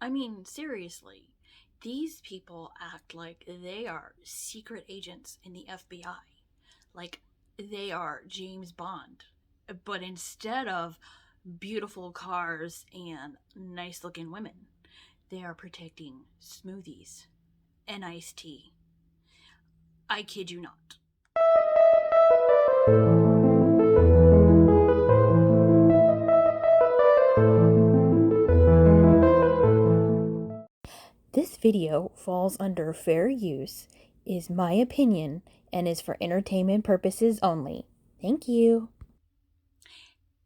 I mean, seriously, these people act like they are secret agents in the FBI. Like they are James Bond. But instead of beautiful cars and nice looking women, they are protecting smoothies and iced tea. I kid you not. This video falls under fair use, is my opinion, and is for entertainment purposes only. Thank you.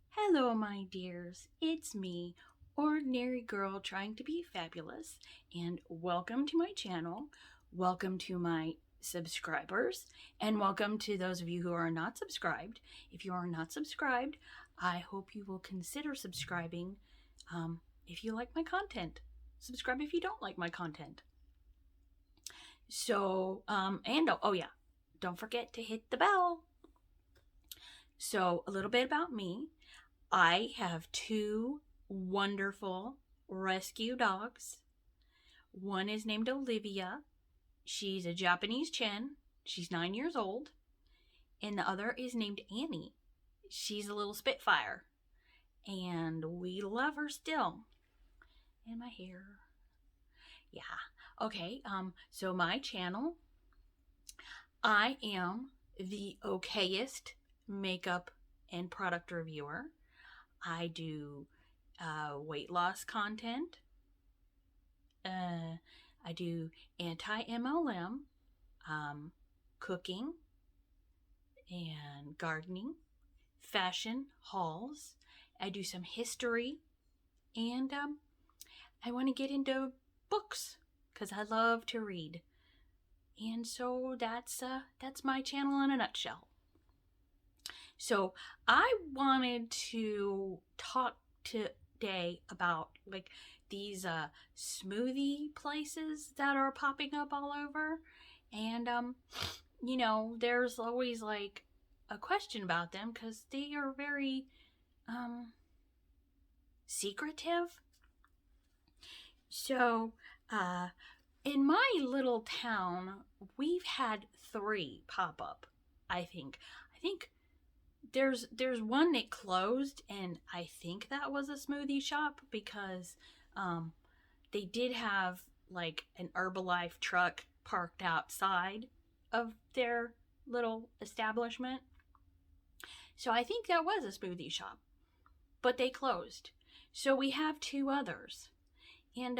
Hello, my dears. It's me, ordinary girl trying to be fabulous, and welcome to my channel. Welcome to my subscribers, and welcome to those of you who are not subscribed. If you are not subscribed, I hope you will consider subscribing if you like my content. Subscribe if you don't like my content. So, oh yeah, don't forget to hit the bell. So, a little bit about me. I have two wonderful rescue dogs. One is named Olivia. She's a Japanese Chen. She's 9 years old. And the other is named Annie. She's a little Spitfire. And we love her still. And my hair. Yeah. Okay, so my channel, I am the okayest makeup and product reviewer. I do weight loss content. I do anti-MLM, cooking and gardening, fashion hauls. I do some history, and I want to get into books because I love to read. And so that's my channel in a nutshell. So I wanted to talk today about like these smoothie places that are popping up all over, and there's always like a question about them because they are very secretive. So in my little town, we've had 3 pop up. I think there's one that closed, and I think that was a smoothie shop because they did have like an Herbalife truck parked outside of their little establishment. So I think that was a smoothie shop, but they closed. So we have 2 others. And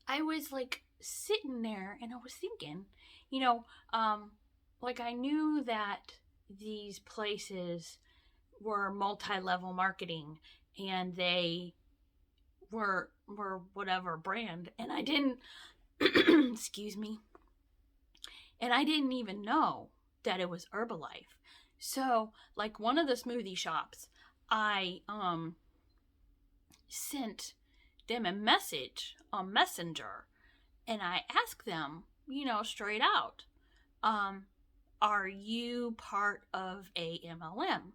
I was like sitting there and I was thinking, like I knew that these places were multi-level marketing and they were whatever brand, and I didn't excuse me, and I didn't even know that it was Herbalife. So like one of the smoothie shops, I sent them a message on Messenger, and I asked them, straight out, are you part of a MLM?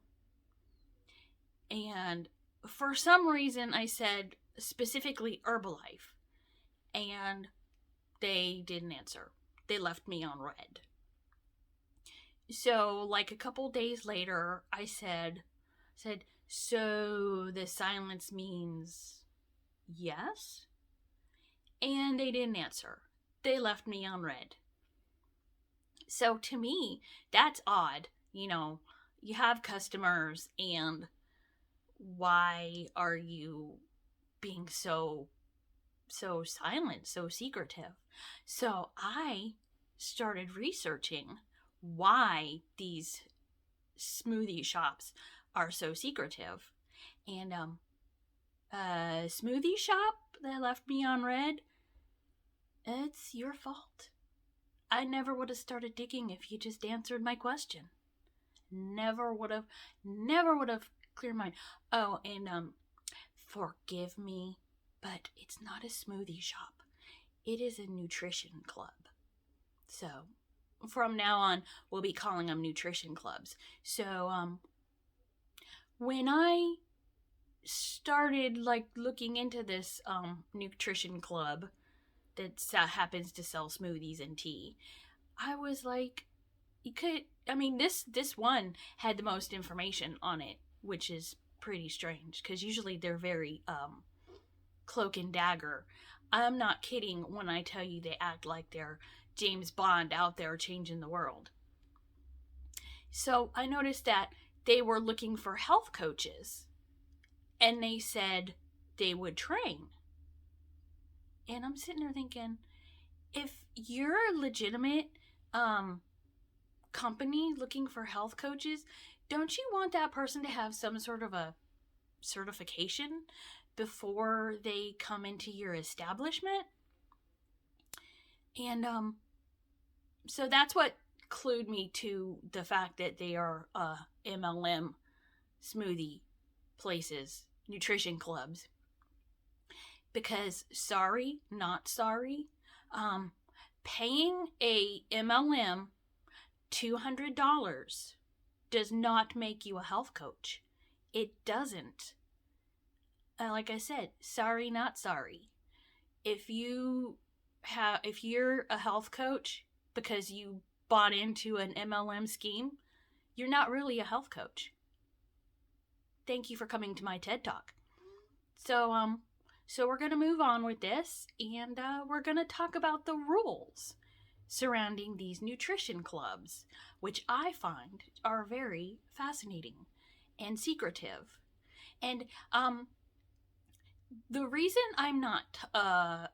And for some reason I said specifically Herbalife, and they didn't answer. They left me on red. So like a couple days later I said, so the silence means yes? And they didn't answer. They left me on red. So to me, that's odd. You have customers, and why are you being so silent, so secretive? So I started researching why these smoothie shops are so secretive. And smoothie shop that left me on red, it's your fault. I never would have started digging if you just answered my question. Never would have cleared mine. Oh, and forgive me, but it's not a smoothie shop. It is a nutrition club. So from now on, we'll be calling them nutrition clubs. So when I started like looking into this nutrition club that happens to sell smoothies and tea, I was like, this one had the most information on it, which is pretty strange because usually they're very cloak and dagger. I'm not kidding when I tell you they act like they're James Bond out there changing the world. So I noticed that they were looking for health coaches, and they said they would train. And I'm sitting there thinking, if you're a legitimate company looking for health coaches, don't you want that person to have some sort of a certification before they come into your establishment? And so that's what clued me to the fact that they are MLM smoothie places, nutrition clubs. Because sorry, not sorry, paying a MLM $200 does not make you a health coach. It doesn't. Like I said, sorry, not sorry. If you're a health coach because you bought into an MLM scheme, you're not really a health coach. Thank you for coming to my TED Talk. So we're going to move on with this, and we're going to talk about the rules surrounding these nutrition clubs, which I find are very fascinating and secretive. And the reason I'm not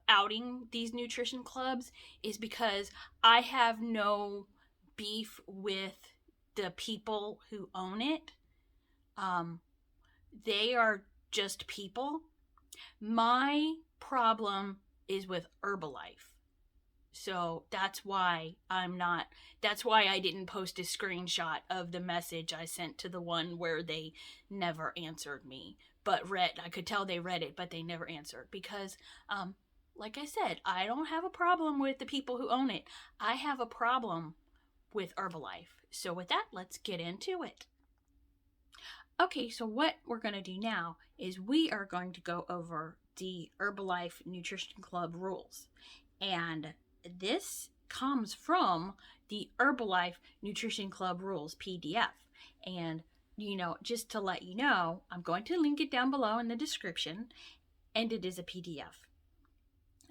outing these nutrition clubs is because I have no beef with the people who own it. They are just people. My problem is with Herbalife. So that's why I didn't post a screenshot of the message I sent to the one where they never answered me. But I could tell they read it, but they never answered. Because, like I said, I don't have a problem with the people who own it. I have a problem with Herbalife. So with that, let's get into it. Okay, so what we're going to do now is we are going to go over the Herbalife Nutrition Club rules. And this comes from the Herbalife Nutrition Club Rules PDF. And, just to let you know, I'm going to link it down below in the description, and it is a PDF.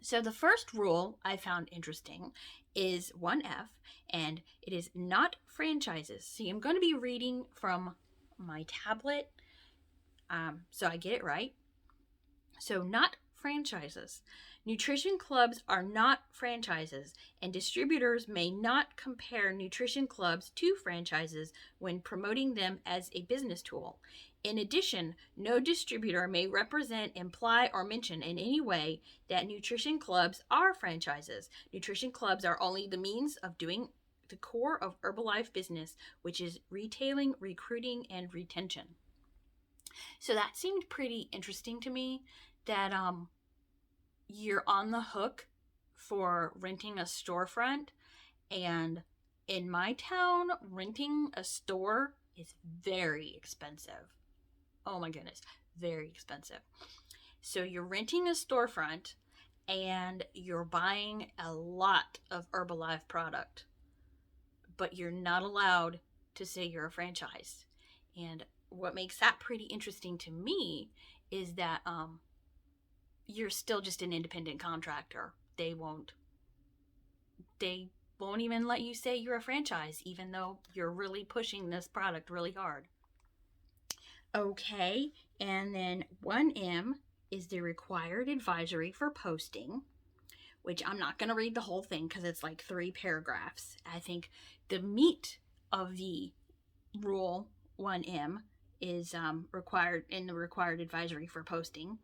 So the first rule I found interesting is 1F, and it is not franchises. See, I'm going to be reading from my tablet, so I get it right. So not franchises. Nutrition clubs are not franchises, and distributors may not compare nutrition clubs to franchises when promoting them as a business tool. In addition, no distributor may represent, imply, or mention in any way that nutrition clubs are franchises. Nutrition clubs are only the means of doing the core of Herbalife business, which is retailing, recruiting, and retention. So that seemed pretty interesting to me, that you're on the hook for renting a storefront. And in my town, renting a store is very expensive. Oh my goodness, very expensive. So you're renting a storefront and you're buying a lot of Herbalife product, but you're not allowed to say you're a franchise. And what makes that pretty interesting to me is that you're still just an independent contractor. They won't even let you say you're a franchise, even though you're really pushing this product really hard. Okay, and then 1M is the required advisory for posting, which I'm not going to read the whole thing because it's like 3 paragraphs. I think the meat of the rule 1M is required in the required advisory for posting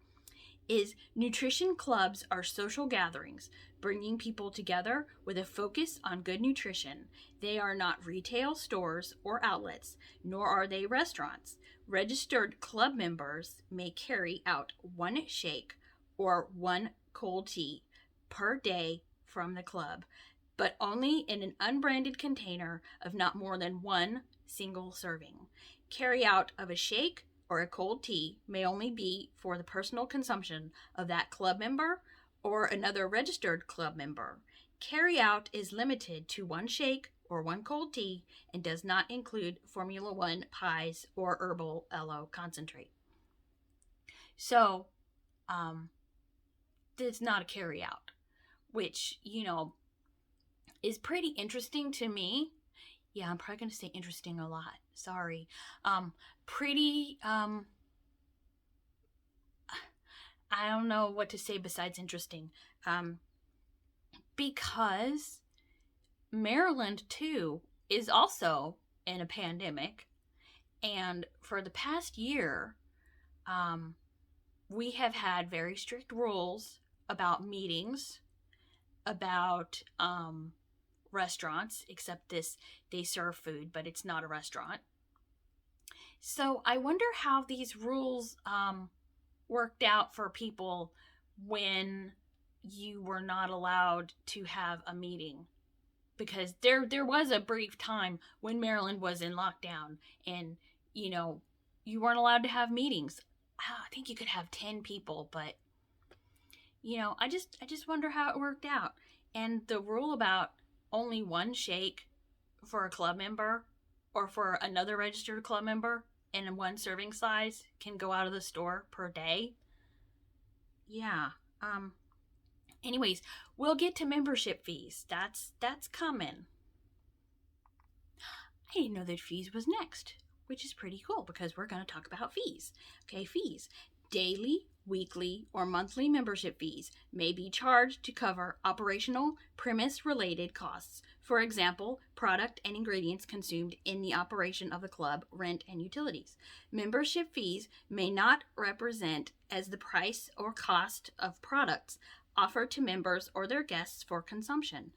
is nutrition clubs are social gatherings, bringing people together with a focus on good nutrition. They are not retail stores or outlets, nor are they restaurants. Registered club members may carry out 1 shake or 1 cold tea per day from the club, but only in an unbranded container of not more than 1 single serving. Carry out of a shake or a cold tea may only be for the personal consumption of that club member or another registered club member. Carry out is limited to 1 shake or 1 cold tea and does not include Formula One pies or herbal aloe concentrate. So, it's not a carry out, which, is pretty interesting to me. Yeah, I'm probably going to say interesting a lot. Sorry. Pretty, I don't know what to say besides interesting. Because Maryland, too, is also in a pandemic. And for the past year, we have had very strict rules about meetings, about restaurants, except they serve food, but it's not a restaurant. So I wonder how these rules worked out for people when you were not allowed to have a meeting. Because there was a brief time when Maryland was in lockdown and, you weren't allowed to have meetings. I think you could have 10 people, but, I just wonder how it worked out. And the rule about only 1 shake for a club member or for another registered club member and 1 serving size can go out of the store per day. Yeah. Anyways, we'll get to membership fees. That's coming. I didn't know that fees was next, which is pretty cool because we're going to talk about fees. Okay, fees. Daily, weekly, or monthly membership fees may be charged to cover operational, premise-related costs. For example, product and ingredients consumed in the operation of the club, rent, and utilities. Membership fees may not represent as the price or cost of products offered to members or their guests for consumption,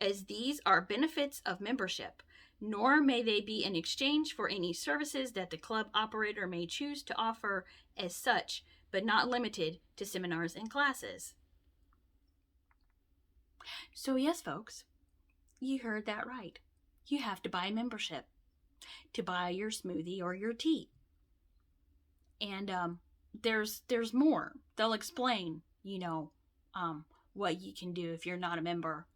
as these are benefits of membership, nor may they be in exchange for any services that the club operator may choose to offer as such, but not limited to seminars and classes. So yes, folks, you heard that right. You have to buy a membership to buy your smoothie or your tea. And there's more. They'll explain, what you can do if you're not a member.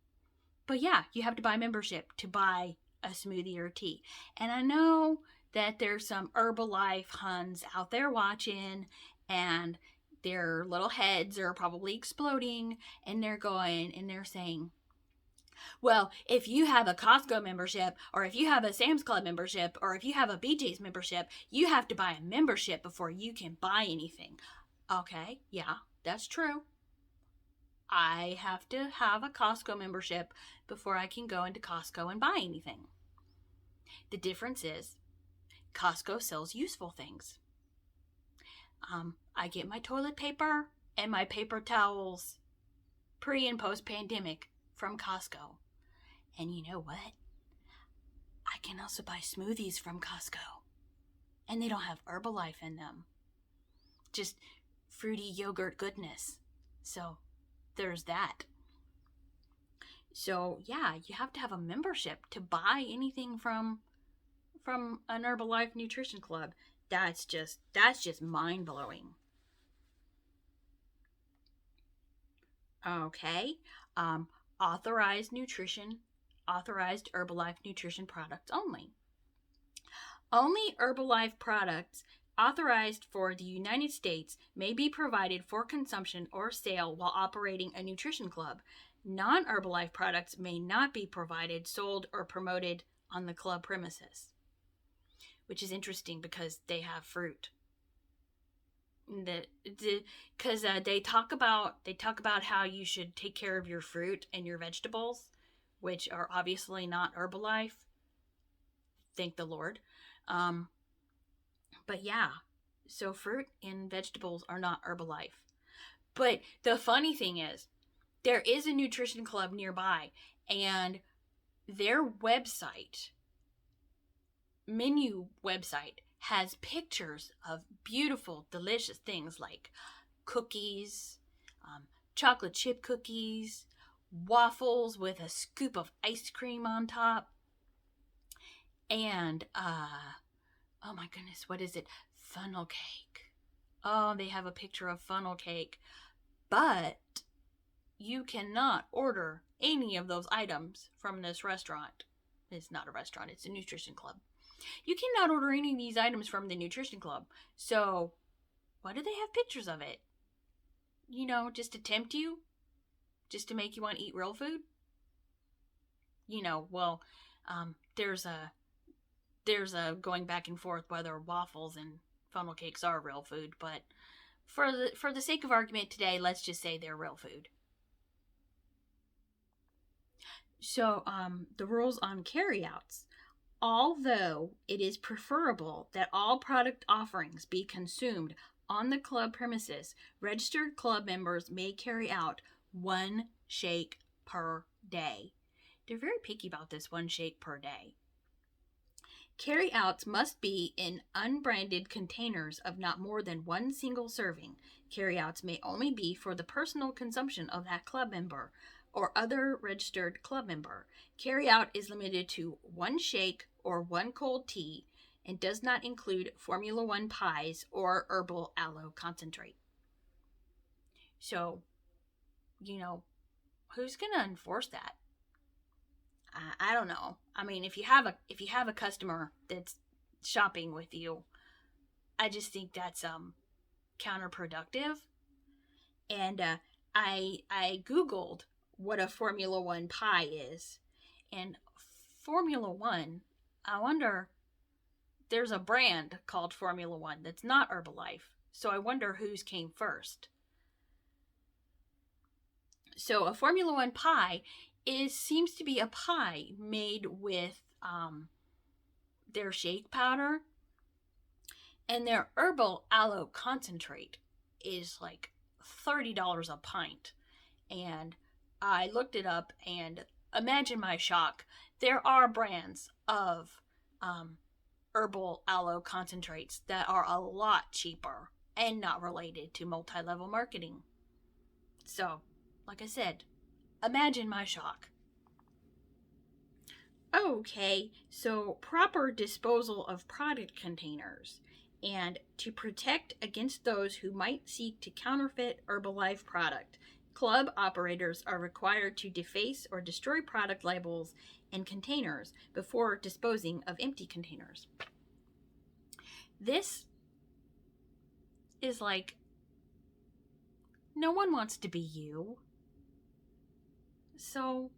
But yeah, you have to buy membership to buy a smoothie or tea. And I know that there's some Herbalife Huns out there watching, and their little heads are probably exploding, and they're going and they're saying, well, if you have a Costco membership, or if you have a Sam's Club membership, or if you have a BJ's membership, you have to buy a membership before you can buy anything. Okay, yeah, that's true. I have to have a Costco membership before I can go into Costco and buy anything. The difference is Costco sells useful things. I get my toilet paper and my paper towels pre and post pandemic from Costco. And you know what? I can also buy smoothies from Costco. And they don't have Herbalife in them. Just fruity yogurt goodness. So there's that. So yeah, you have to have a membership to buy anything from an Herbalife Nutrition Club. That's just mind-blowing. Okay. Authorized Herbalife nutrition products only. Only Herbalife products authorized for the United States may be provided for consumption or sale while operating a nutrition club. Non-Herbalife products may not be provided, sold, or promoted on the club premises. Which is interesting because they have fruit. Because they talk about how you should take care of your fruit and your vegetables, which are obviously not Herbalife. Thank the Lord. But yeah, so fruit and vegetables are not Herbalife. But the funny thing is, there is a nutrition club nearby, and their menu website, has pictures of beautiful, delicious things like cookies, chocolate chip cookies, waffles with a scoop of ice cream on top, and oh my goodness, what is it? Funnel cake. Oh, they have a picture of funnel cake. But you cannot order any of those items from this restaurant. It's not a restaurant, it's a nutrition club. You cannot order any of these items from the nutrition club. So, why do they have pictures of it? You know, just to tempt you? Just to make you want to eat real food? You know, well, there's a going back and forth whether waffles and funnel cakes are real food, but for the sake of argument today, let's just say they're real food. So, the rules on carryouts. Although it is preferable that all product offerings be consumed on the club premises, registered club members may carry out 1 shake per day. They're very picky about this 1 shake per day. Carryouts must be in unbranded containers of not more than 1 single serving. Carryouts may only be for the personal consumption of that club member or other registered club member. Carryout is limited to 1 shake or 1 cold tea and does not include Formula 1 pies or herbal aloe concentrate. So, you know, who's going to enforce that? I don't know. I mean, if you have a customer that's shopping with you, I just think that's counterproductive. And I googled what a Formula 1 pie is, and Formula 1, I wonder, there's a brand called Formula 1 that's not Herbalife, so I wonder whose came first. So a Formula 1 pie seems to be a pie made with their shake powder, and their herbal aloe concentrate is like $30 a pint. And I looked it up, and imagine my shock. There are brands of herbal aloe concentrates that are a lot cheaper and not related to multi-level marketing. So, like I said, imagine my shock. Okay, so proper disposal of product containers, and to protect against those who might seek to counterfeit Herbalife product, club operators are required to deface or destroy product labels and containers before disposing of empty containers. This is like, no one wants to be you. So,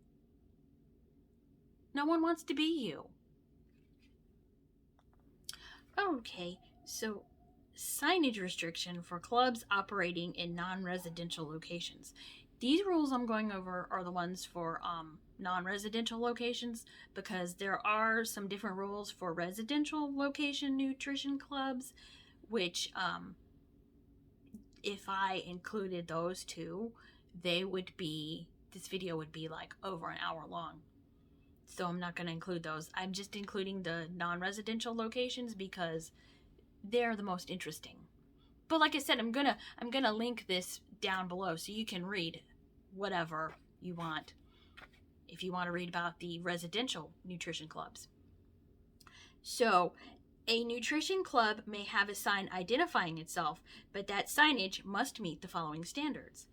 no one wants to be you. Okay, so signage restriction for clubs operating in non-residential locations. These rules I'm going over are the ones for non-residential locations, because there are some different rules for residential location nutrition clubs, which if I included those two, this video would be like over an hour long. So I'm not going to include those. I'm just including the non-residential locations because they're the most interesting. But like I said, I'm gonna link this down below so you can read whatever you want if you want to read about the residential nutrition clubs. So, a nutrition club may have a sign identifying itself, but that signage must meet the following standards.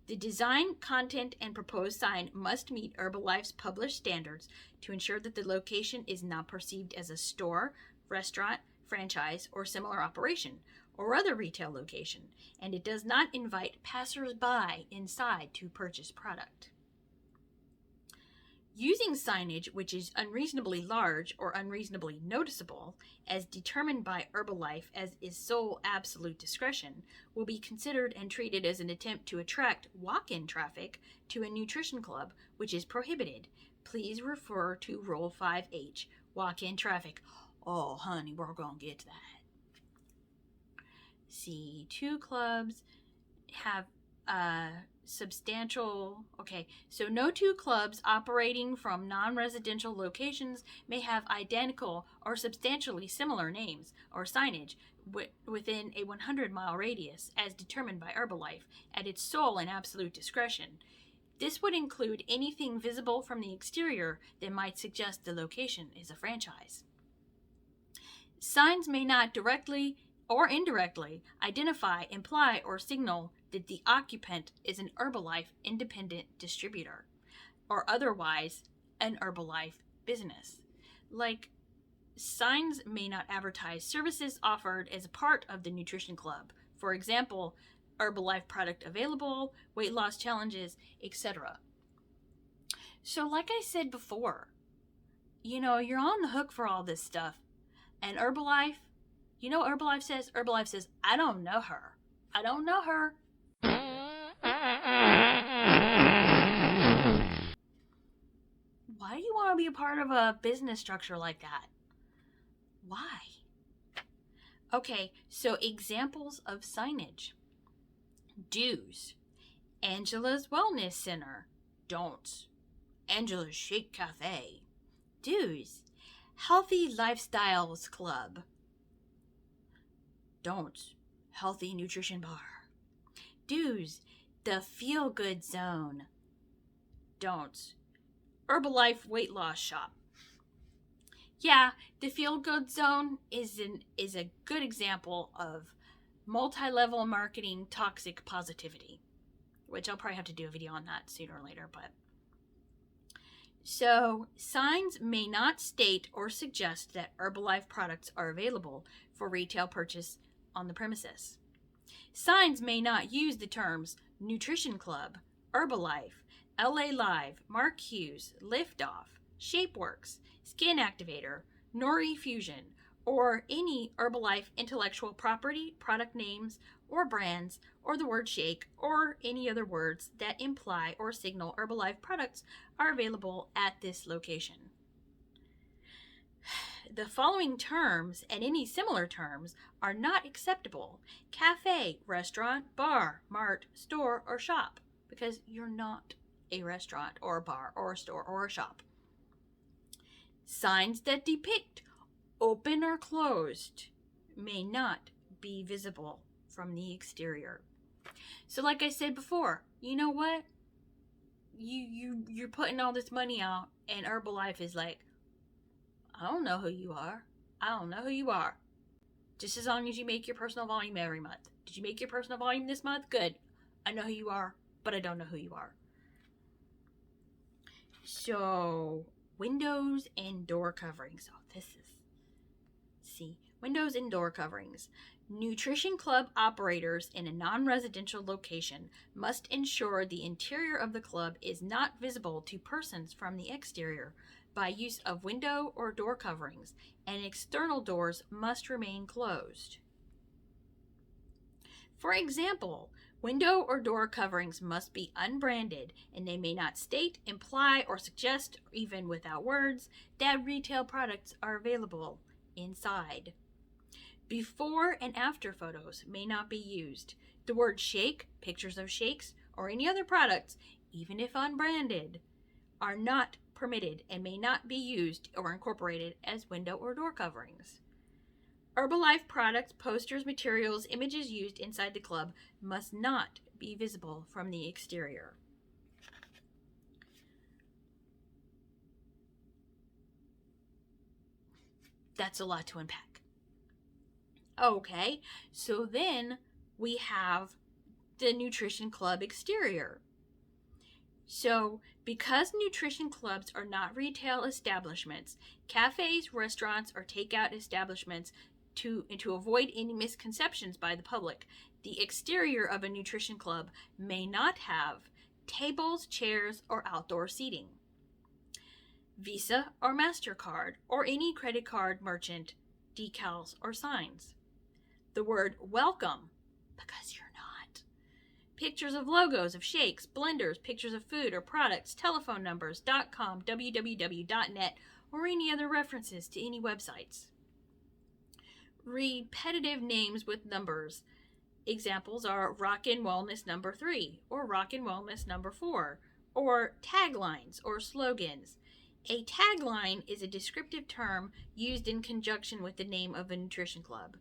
The design, content, and proposed sign must meet Herbalife's published standards to ensure that the location is not perceived as a store, restaurant, franchise, or similar operation, or other retail location, and it does not invite passers-by inside to purchase product. Using signage which is unreasonably large or unreasonably noticeable, as determined by Herbalife as is sole absolute discretion, will be considered and treated as an attempt to attract walk-in traffic to a nutrition club, which is prohibited. Please refer to Rule 5H, walk-in traffic. Oh, honey, we're going to get to that. See, 2 clubs have substantial. Okay, so no 2 clubs operating from non-residential locations may have identical or substantially similar names or signage within a 100-mile radius as determined by Herbalife at its sole and absolute discretion. This would include anything visible from the exterior that might suggest the location is a franchise. Signs may not directly or indirectly identify, imply, or signal that the occupant is an Herbalife independent distributor or otherwise an Herbalife business. Like, signs may not advertise services offered as a part of the nutrition club. For example, Herbalife product available, weight loss challenges, etc. So, like I said before, you're on the hook for all this stuff. And Herbalife, you know what Herbalife says? Herbalife says, I don't know her. I don't know her. Why do you want to be a part of a business structure like that? Why? Okay, so examples of signage. Do's. Angela's Wellness Center. Don'ts. Angela's Shake Cafe. Do's. Healthy Lifestyles Club. Don'ts. Healthy Nutrition Bar. Do's. The Feel Good Zone. Don'ts. Herbalife Weight Loss Shop. Yeah, the Feel Good Zone is a good example of multi-level marketing toxic positivity, which I'll probably have to do a video on that sooner or later. But so signs may not state or suggest that Herbalife products are available for retail purchase on the premises. Signs may not use the terms Nutrition Club, Herbalife, LA Live, Mark Hughes, Liftoff, Shapeworks, Skin Activator, Nori Fusion, or any Herbalife intellectual property, product names, or brands, or the word shake, or any other words that imply or signal Herbalife products are available at this location. The following terms and any similar terms are not acceptable: cafe, restaurant, bar, mart, store, or shop, because you're not a restaurant or a bar or a store or a shop. Signs that depict open or closed may not be visible from the exterior. So like I said before, you know what? You're putting all this money out and Herbalife is like, I don't know who you are. I don't know who you are. Just as long as you make your personal volume every month. Did you make your personal volume this month? Good. I know who you are, but I don't know who you are. So, windows and door coverings. Oh, windows and door coverings. Nutrition club operators in a non-residential location must ensure the interior of the club is not visible to persons from the exterior by use of window or door coverings, and external doors must remain closed. For example, window or door coverings must be unbranded, and they may not state, imply, or suggest, even without words, that retail products are available inside. Before and after photos may not be used. The word shake, pictures of shakes, or any other products, even if unbranded, are not permitted and may not be used or incorporated as window or door coverings. Herbalife products, posters, materials, images used inside the club must not be visible from the exterior. That's a lot to unpack. Okay, so then we have the Nutrition Club exterior. So, because nutrition clubs are not retail establishments, cafes, restaurants, or takeout establishments, to avoid any misconceptions by the public, the exterior of a nutrition club may not have tables, chairs, or outdoor seating. Visa or MasterCard, or any credit card merchant, decals, or signs. The word welcome, because you're not. Pictures of logos of shakes, blenders, pictures of food or products, telephone numbers, .com, www.net, or any other references to any websites. Repetitive names with numbers. Examples are Rockin' Wellness number 3 or Rockin' Wellness number 4, or taglines or slogans. A tagline is a descriptive term used in conjunction with the name of a nutrition club.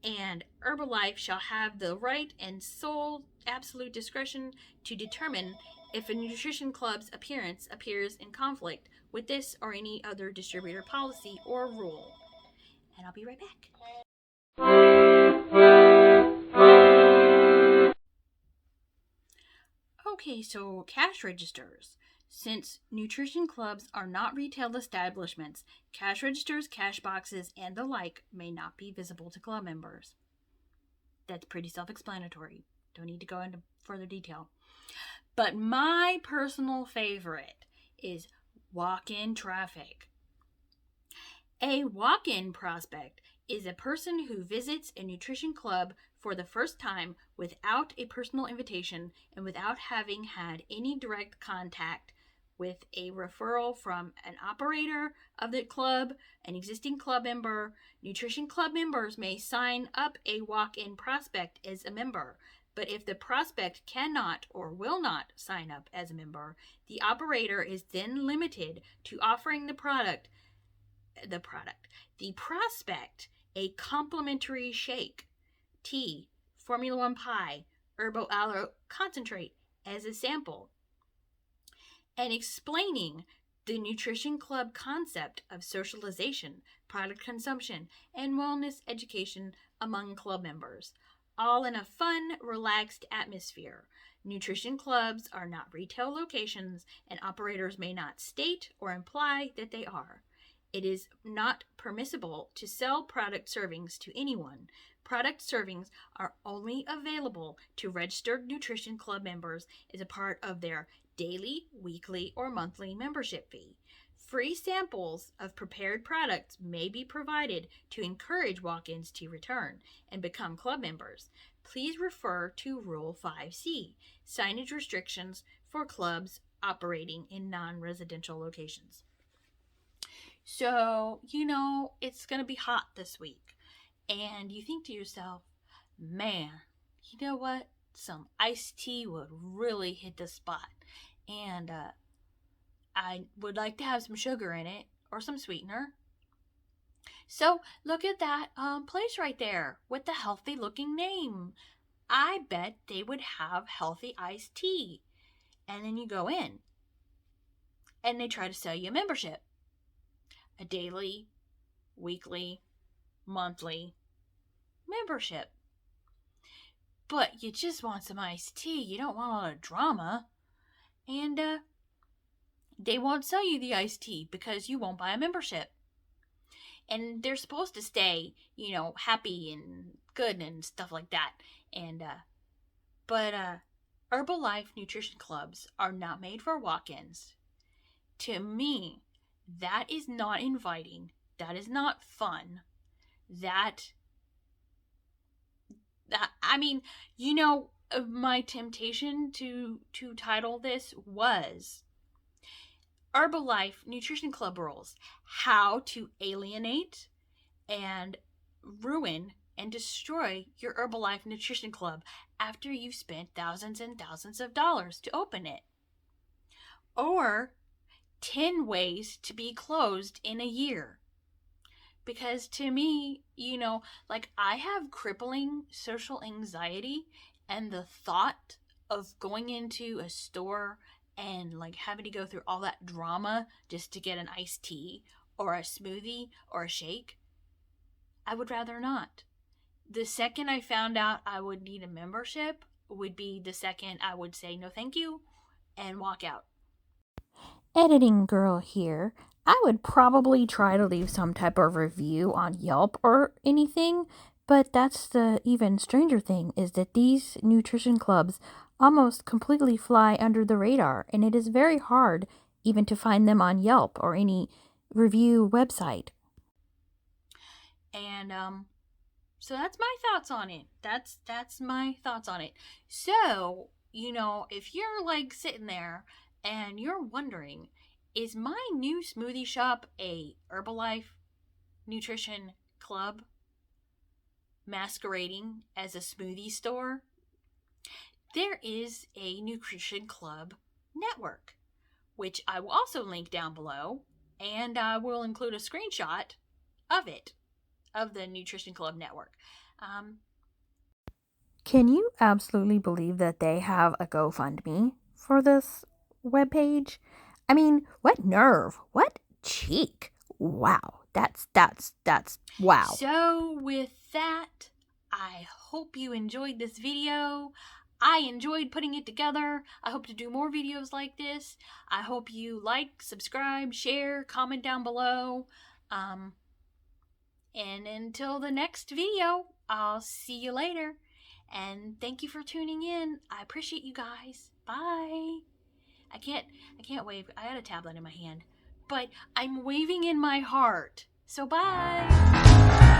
And Herbalife shall have the right and sole absolute discretion to determine if a nutrition club's appearance appears in conflict with this or any other distributor policy or rule. And I'll be right back. Okay, so cash registers. Since nutrition clubs are not retail establishments, cash registers, cash boxes, and the like may not be visible to club members. That's pretty self-explanatory. Don't need to go into further detail. But my personal favorite is walk-in traffic. A walk-in prospect is a person who visits a nutrition club for the first time without a personal invitation and without having had any direct contact with a referral from an operator of the club, an existing club member. Nutrition club members may sign up a walk-in prospect as a member, but if the prospect cannot or will not sign up as a member, the operator is then limited to offering the prospect a complimentary shake, tea, Formula One pie, herbal aloe concentrate as a sample, and explaining the nutrition club concept of socialization, product consumption, and wellness education among club members, all in a fun, relaxed atmosphere. Nutrition clubs are not retail locations, and operators may not state or imply that they are. It is not permissible to sell product servings to anyone. Product servings are only available to registered nutrition club members as a part of their daily, weekly, or monthly membership fee. Free samples of prepared products may be provided to encourage walk-ins to return and become club members. Please refer to Rule 5C, signage restrictions for clubs operating in non-residential locations. So, it's going to be hot this week. And you think to yourself, man, you know what? Some iced tea would really hit the spot. And I would like to have some sugar in it or some sweetener. So look at that place right there with the healthy looking name. I bet they would have healthy iced tea. And then you go in and they try to sell you a membership. A daily, weekly, monthly membership. But you just want some iced tea. You don't want a lot of drama. And they won't sell you the iced tea because you won't buy a membership. And they're supposed to stay, happy and good and stuff like that. And but Herbalife Nutrition Clubs are not made for walk-ins. To me, that is not inviting. That is not fun. My temptation to title this was Herbalife Nutrition Club Rules: How to Alienate and Ruin and Destroy Your Herbalife Nutrition Club After You've Spent Thousands and Thousands of Dollars to open it. Or 10 Ways to Be Closed in a Year. Because to me, I have crippling social anxiety, and the thought of going into a store and having to go through all that drama just to get an iced tea or a smoothie or a shake, I would rather not. The second I found out I would need a membership would be the second I would say no thank you and walk out. Editing girl here. I would probably try to leave some type of review on Yelp or anything, but that's the even stranger thing, is that these nutrition clubs almost completely fly under the radar, and it is very hard even to find them on Yelp or any review website. And so that's my thoughts on it. That's my thoughts on it. So, if you're sitting there and you're wondering, is my new smoothie shop a Herbalife Nutrition Club masquerading as a smoothie store? There is a Nutrition Club network, which I will also link down below, and I will include a screenshot of it, of the Nutrition Club network. Can you absolutely believe that they have a GoFundMe for this webpage? I mean, what nerve, what cheek. Wow, that's wow. So with that, I hope you enjoyed this video. I enjoyed putting it together. I hope to do more videos like this. I hope you like, subscribe, share, comment down below. And until the next video, I'll see you later. And thank you for tuning in. I appreciate you guys. Bye. I can't wave. I had a tablet in my hand. But I'm waving in my heart. So bye.